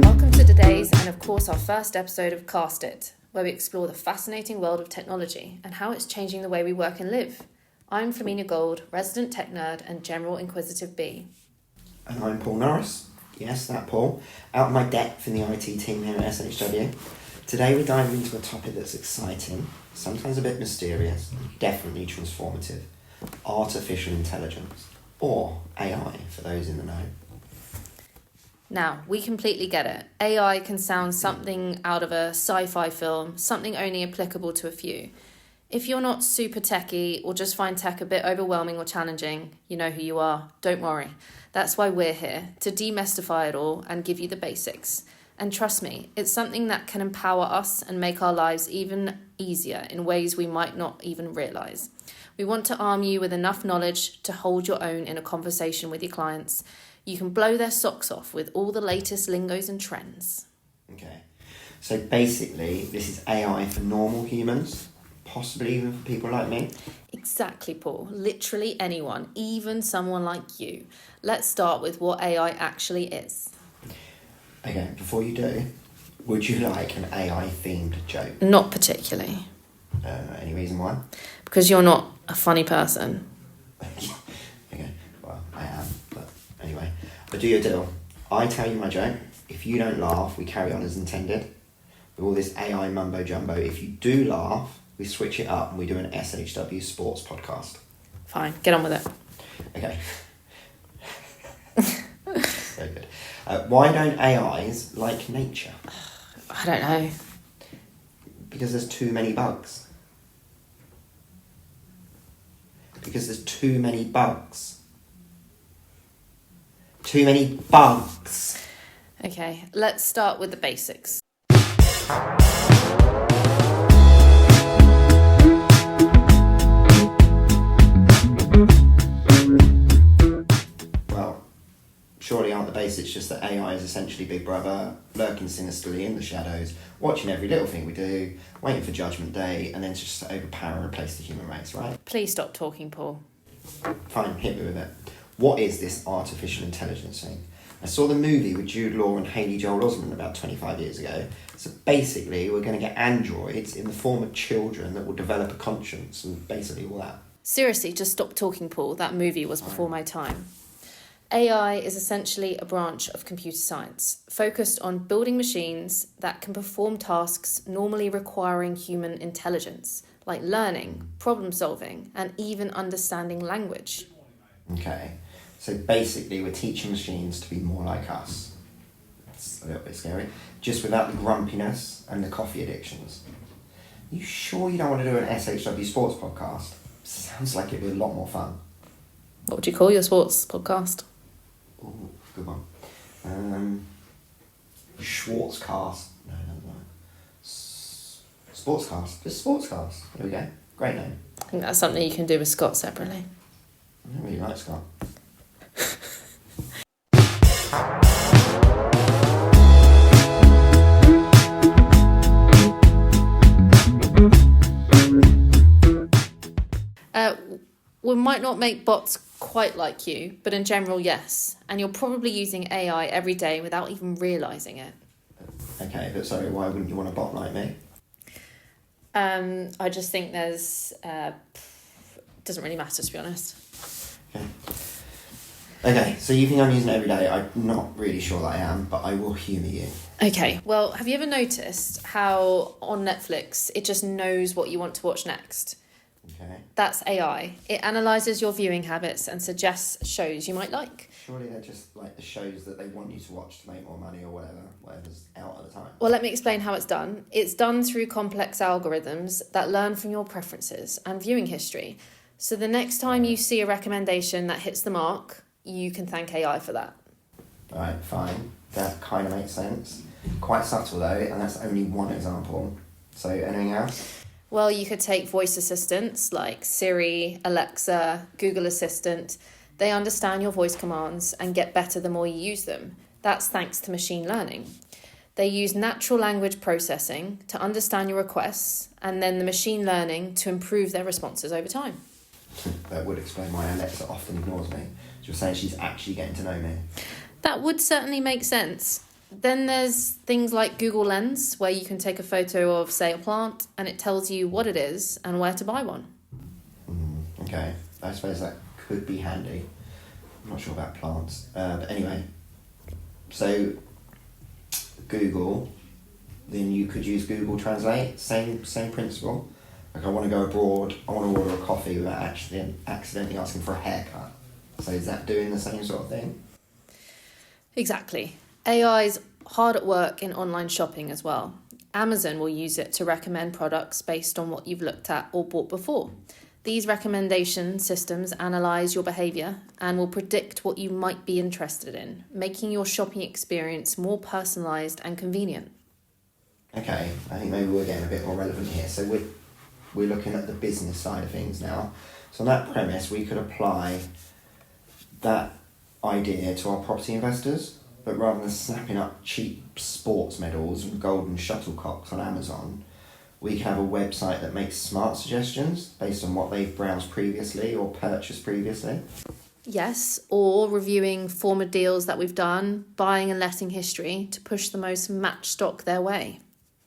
Welcome to today's and of course our first episode of Cast It, where we explore the fascinating world of technology and how it's changing the way we work and live. I'm Flamina Gold, resident tech nerd and general inquisitive bee. And I'm Paul Norris. Yes, that Paul. Out of my depth in the IT team here at SHW. Today we're diving into a topic that's exciting, sometimes a bit mysterious, definitely transformative. Artificial intelligence, or AI for those in the know. Now, we completely get it. AI can sound something out of a sci-fi film, something only applicable to a few. If you're not super techie or just find tech a bit overwhelming or challenging, you know who you are. Don't worry. That's why we're here, to demystify it all and give you the basics. And trust me, it's something that can empower us and make our lives even easier in ways we might not even realise. We want to arm you with enough knowledge to hold your own in a conversation with your clients. You can blow their socks off with all the latest lingos and trends. Okay, so basically this is AI for normal humans, possibly even for people like me. Exactly, Paul. Literally anyone, even someone like you. Let's start with what AI actually is. Okay, before you do, would you like an AI-themed joke? Not particularly. Any reason why? Because you're not a funny person. Okay, well, I am, but anyway. But do your deal. I tell you my joke. If you don't laugh, we carry on as intended. With all this AI mumbo-jumbo, if you do laugh, we switch it up and we do an SHW sports podcast. Fine, get on with it. Okay. So good. Why don't AIs like nature? I don't know. Because there's too many bugs. Because there's too many bugs. Too many bugs. Okay, let's start with the basics. Well, surely aren't the basics just that AI is essentially Big Brother, lurking sinisterly in the shadows, watching every little thing we do, waiting for Judgment Day, and then just to overpower and replace the human race, right? Please stop talking, Paul. Fine, hit me with it. What is this artificial intelligence thing? I saw the movie with Jude Law and Haley Joel Osment about 25 years ago. So basically, we're going to get androids in the form of children that will develop a conscience and basically all that. Seriously, just stop talking, Paul. That movie was before my time. AI is essentially a branch of computer science focused on building machines that can perform tasks normally requiring human intelligence, like learning, problem solving, and even understanding language. Okay, so basically we're teaching machines to be more like us. That's a little bit scary. Just without the grumpiness and the coffee addictions. You sure you don't want to do an SHW sports podcast? Sounds like it'd be a lot more fun. What would you call your sports podcast? Ooh, good one. Schwartzcast. No. Sportscast. Just Sportscast. There we go. Great name. I think that's something you can do with Scott separately. I really like Scott. We might not make bots quite like you, but in general, yes. And you're probably using AI every day without even realising it. Okay, but sorry, why wouldn't you want a bot like me? I just think there's... doesn't really matter, to be honest. Okay, so you think I'm using it every day. I'm not really sure that I am, but I will humour you. Okay, well, have you ever noticed how on Netflix it just knows what you want to watch next? Okay. That's AI. It analyses your viewing habits and suggests shows you might like. Surely they're just like the shows that they want you to watch to make more money or whatever's out at the time. Well, let me explain how it's done. It's done through complex algorithms that learn from your preferences and viewing history. So the next time you see a recommendation that hits the mark, you can thank AI for that. Alright, fine. That kind of makes sense. Quite subtle though, and that's only one example. So anything else? Well, you could take voice assistants like Siri, Alexa, Google Assistant. They understand your voice commands and get better the more you use them. That's thanks to machine learning. They use natural language processing to understand your requests and then the machine learning to improve their responses over time. That would explain why Alexa often ignores me. You're saying she's actually getting to know me. That would certainly make sense. Then there's things like Google Lens, where you can take a photo of, say, a plant, and it tells you what it is and where to buy one. Okay, I suppose that could be handy. I'm not sure about plants. But anyway, so Google, then you could use Google Translate, same principle. Like I want to go abroad, I want to order a coffee without actually accidentally asking for a haircut. So is that doing the same sort of thing? Exactly. AI's hard at work in online shopping as well. Amazon will use it to recommend products based on what you've looked at or bought before. These recommendation systems analyse your behaviour and will predict what you might be interested in, making your shopping experience more personalised and convenient. Okay, I think maybe we're getting a bit more relevant here. So we're looking at the business side of things now. So on that premise, we could apply that idea to our property investors, but rather than snapping up cheap sports medals and golden shuttlecocks on Amazon, we can have a website that makes smart suggestions based on what they've browsed previously or purchased previously. Yes, or reviewing former deals that we've done, buying and letting history to push the most match stock their way.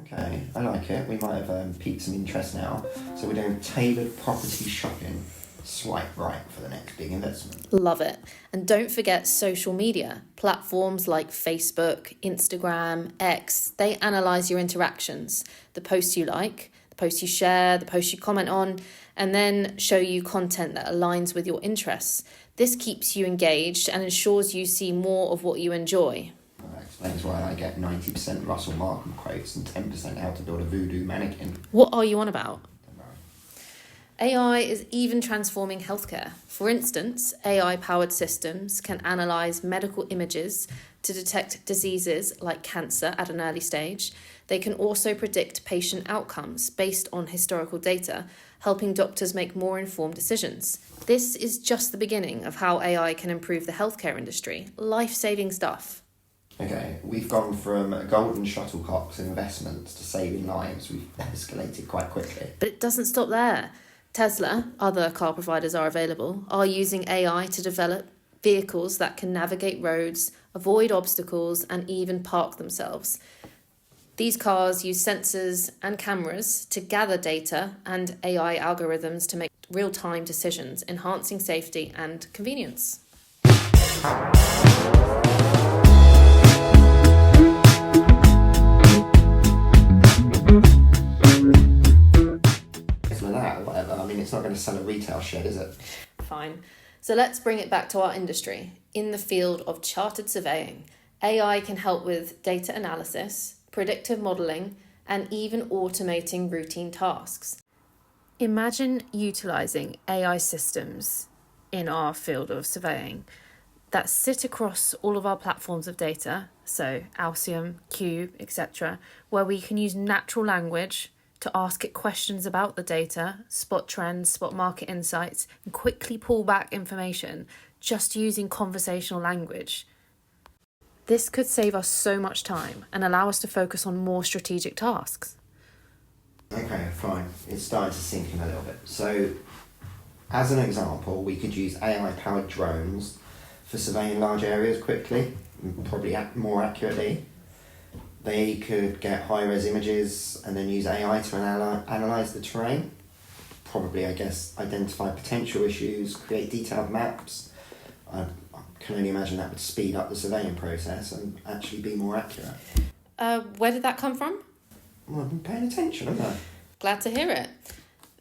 Okay, I like it. We might have piqued some interest now. So we're doing tailored property shopping. Swipe right for the next big investment. Love it. And don't forget social media. Platforms like Facebook, Instagram, X, they analyse your interactions, the posts you like, the posts you share, the posts you comment on, and then show you content that aligns with your interests. This keeps you engaged and ensures you see more of what you enjoy. Well, that explains why I get 90% Russell Markham quotes and 10% how to build a voodoo mannequin. What are you on about? AI is even transforming healthcare. For instance, AI-powered systems can analyse medical images to detect diseases like cancer at an early stage. They can also predict patient outcomes based on historical data, helping doctors make more informed decisions. This is just the beginning of how AI can improve the healthcare industry. Life-saving stuff. Okay, we've gone from golden shuttlecocks investments to saving lives. We've escalated quite quickly. But it doesn't stop there. Tesla, other car providers are available, are using AI to develop vehicles that can navigate roads, avoid obstacles, and even park themselves. These cars use sensors and cameras to gather data and AI algorithms to make real-time decisions, enhancing safety and convenience. It's not going to sell a retail shed, is it? Fine. So let's bring it back to our industry. In the field of chartered surveying, AI can help with data analysis, predictive modelling, and even automating routine tasks. Imagine utilising AI systems in our field of surveying that sit across all of our platforms of data, so Alcium, Cube, etc., where we can use natural language to ask it questions about the data, spot trends, spot market insights, and quickly pull back information just using conversational language. This could save us so much time and allow us to focus on more strategic tasks. Okay, fine. It's starting to sink in a little bit. So, as an example, we could use AI-powered drones for surveying large areas quickly, and probably more accurately. They could get high-res images and then use AI to analyse the terrain. Probably, I guess, identify potential issues, create detailed maps. I can only imagine that would speed up the surveying process and actually be more accurate. Where did that come from? Well, I've been paying attention, haven't I? Glad to hear it.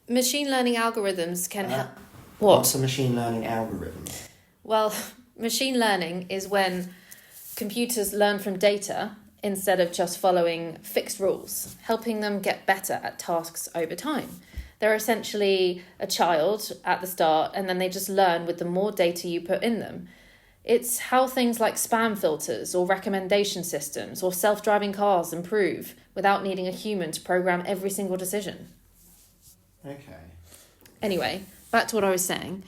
Machine learning algorithms can help. What's a machine learning algorithm? Well, machine learning is when computers learn from data instead of just following fixed rules, helping them get better at tasks over time. They're essentially a child at the start, and then they just learn with the more data you put in them. It's how things like spam filters or recommendation systems or self-driving cars improve without needing a human to program every single decision. Okay. Anyway, back to what I was saying.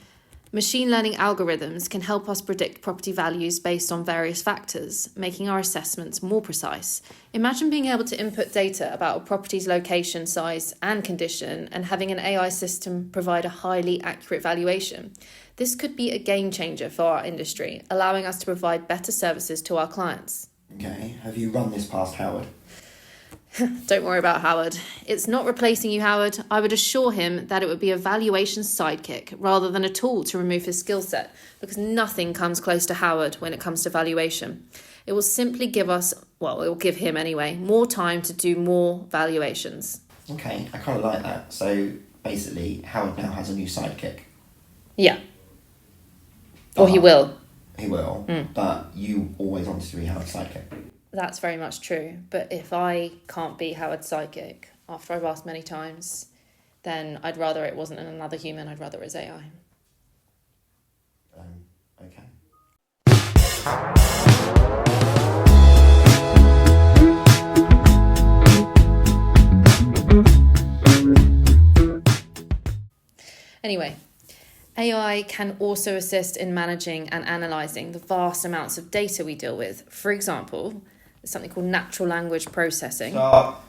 Machine learning algorithms can help us predict property values based on various factors, making our assessments more precise. Imagine being able to input data about a property's location, size, and condition, and having an AI system provide a highly accurate valuation. This could be a game changer for our industry, allowing us to provide better services to our clients. Okay, have you run this past Howard? Don't worry about Howard. It's not replacing you, Howard. I would assure him that it would be a valuation sidekick rather than a tool to remove his skill set, because nothing comes close to Howard when it comes to valuation. It will simply give us, well, it will give him anyway, more time to do more valuations. Okay, I kind of like that. So basically, Howard now has a new sidekick. Yeah. Or he will. He will, but you always wanted to be Howard's sidekick. That's very much true. But if I can't be Howard's sidekick, after I've asked many times, then I'd rather it wasn't another human, I'd rather it was AI. Okay. Anyway, AI can also assist in managing and analysing the vast amounts of data we deal with. For example, there's something called natural language processing. Stop.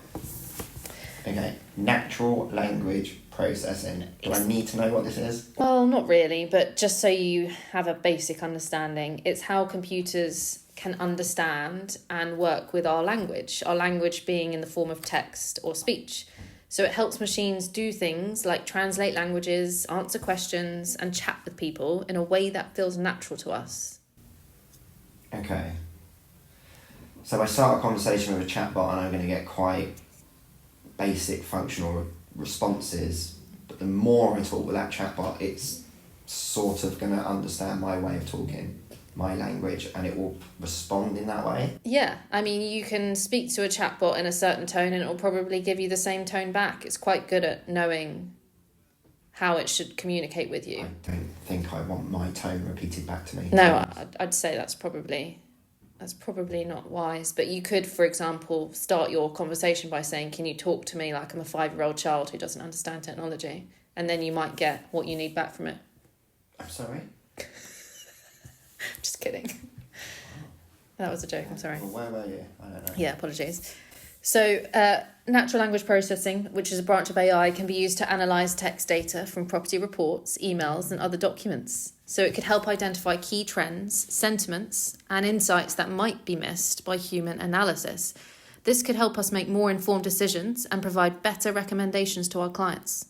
Okay, natural language processing. Do I need to know what this is? Well, not really, but just so you have a basic understanding, it's how computers can understand and work with our language being in the form of text or speech. So it helps machines do things like translate languages, answer questions, and chat with people in a way that feels natural to us. Okay. So I start a conversation with a chatbot and I'm going to get quite basic functional responses, but the more I talk with that chatbot, it's sort of going to understand my way of talking, my language, and it will respond in that way. Yeah, I mean, you can speak to a chatbot in a certain tone and it will probably give you the same tone back. It's quite good at knowing how it should communicate with you. I don't think I want my tone repeated back to me. No, I'd say that's probably not wise. But you could, for example, start your conversation by saying, can you talk to me like I'm a 5-year-old child who doesn't understand technology? And then you might get what you need back from it. I'm sorry? Just kidding. That was a joke, I'm sorry. Well, where were you? I don't know. Yeah, apologies. So, natural language processing, which is a branch of AI, can be used to analyse text data from property reports, emails, and other documents. So it could help identify key trends, sentiments, and insights that might be missed by human analysis. This could help us make more informed decisions and provide better recommendations to our clients.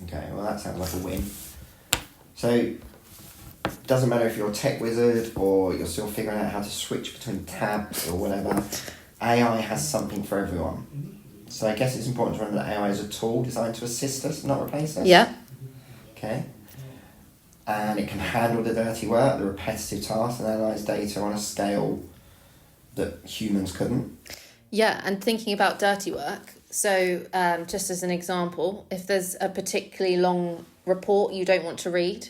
Okay, well that sounds like a win. So, it doesn't matter if you're a tech wizard or you're still figuring out how to switch between tabs or whatever, AI has something for everyone. So I guess it's important to remember that AI is a tool designed to assist us, not replace us. Yeah. Okay. And it can handle the dirty work, the repetitive tasks, and analyse data on a scale that humans couldn't. Yeah, and thinking about dirty work, so just as an example, if there's a particularly long report you don't want to read,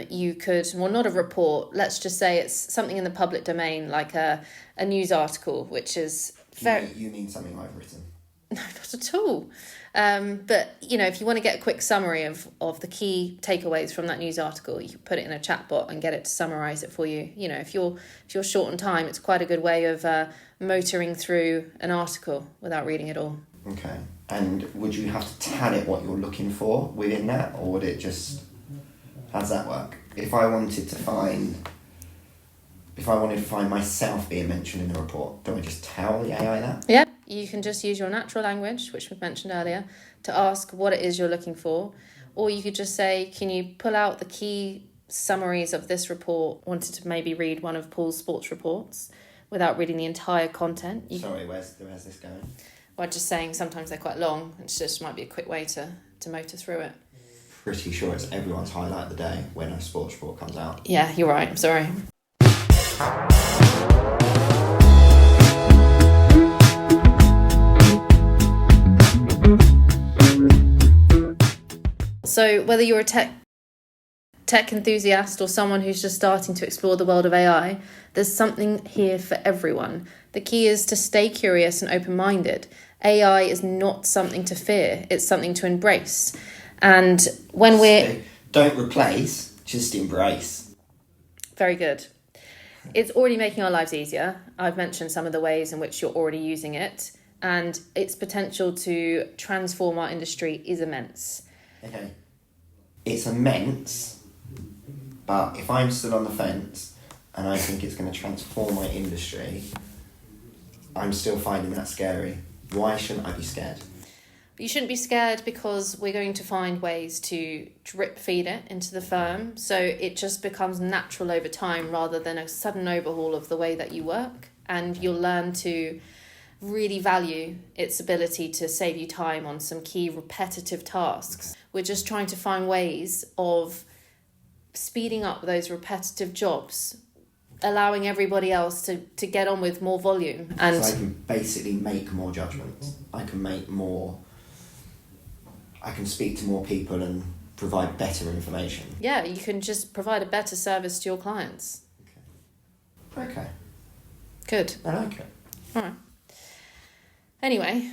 you could, well, not a report, let's just say it's something in the public domain, like a news article, which is very... You mean something I've written? No, not at all. But, if you want to get a quick summary of the key takeaways from that news article, you can put it in a chatbot and get it to summarise it for you. If you're short on time, it's quite a good way of motoring through an article without reading it all. Okay. And would you have to tell it what you're looking for within that, or would it just... How does that work? If I wanted to find myself being mentioned in the report, do I just tell the AI that? Yeah, you can just use your natural language, which we've mentioned earlier, to ask what it is you're looking for. Or you could just say, can you pull out the key summaries of this report? Wanted to maybe read one of Paul's sports reports without reading the entire content. Sorry, where's this going? Well, just saying sometimes they're quite long. It just might be a quick way to motor through it. Pretty sure it's everyone's highlight of the day when a sports report comes out. Yeah, you're right. I'm sorry. So whether you're a tech enthusiast or someone who's just starting to explore the world of AI, there's something here for everyone. The key is to stay curious and open-minded. AI is not something to fear. It's something to embrace. And when we're... So don't replace, Just embrace. Very good. It's already making our lives easier. I've mentioned some of the ways in which you're already using it, and its potential to transform our industry is immense. Okay. It's immense, but if I'm still on the fence and I think it's going to transform my industry, I'm still finding that scary. Why shouldn't I be scared? But you shouldn't be scared because we're going to find ways to drip feed it into the firm so it just becomes natural over time rather than a sudden overhaul of the way that you work. And you'll learn to really value its ability to save you time on some key repetitive tasks. We're just trying to find ways of speeding up those repetitive jobs, allowing everybody else to get on with more volume. And so I can basically make more judgments. I can speak to more people and provide better information. Yeah, you can just provide a better service to your clients. Okay. Good. I like it. All right. Anyway,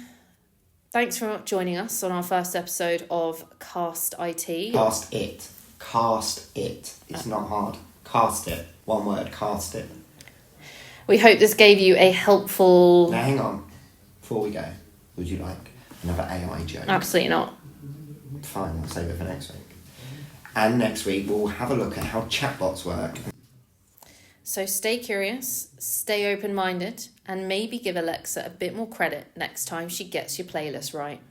thanks for joining us on our first episode of Cast IT. Cast it. Cast it. It's not hard. Cast it. One word, cast it. We hope this gave you a helpful... Now hang on. Before we go, would you like another AI joke? Absolutely not. Fine, I'll save it for next week. And next week we'll have a look at how chatbots work. So stay curious, stay open-minded, and maybe give Alexa a bit more credit next time she gets your playlist right.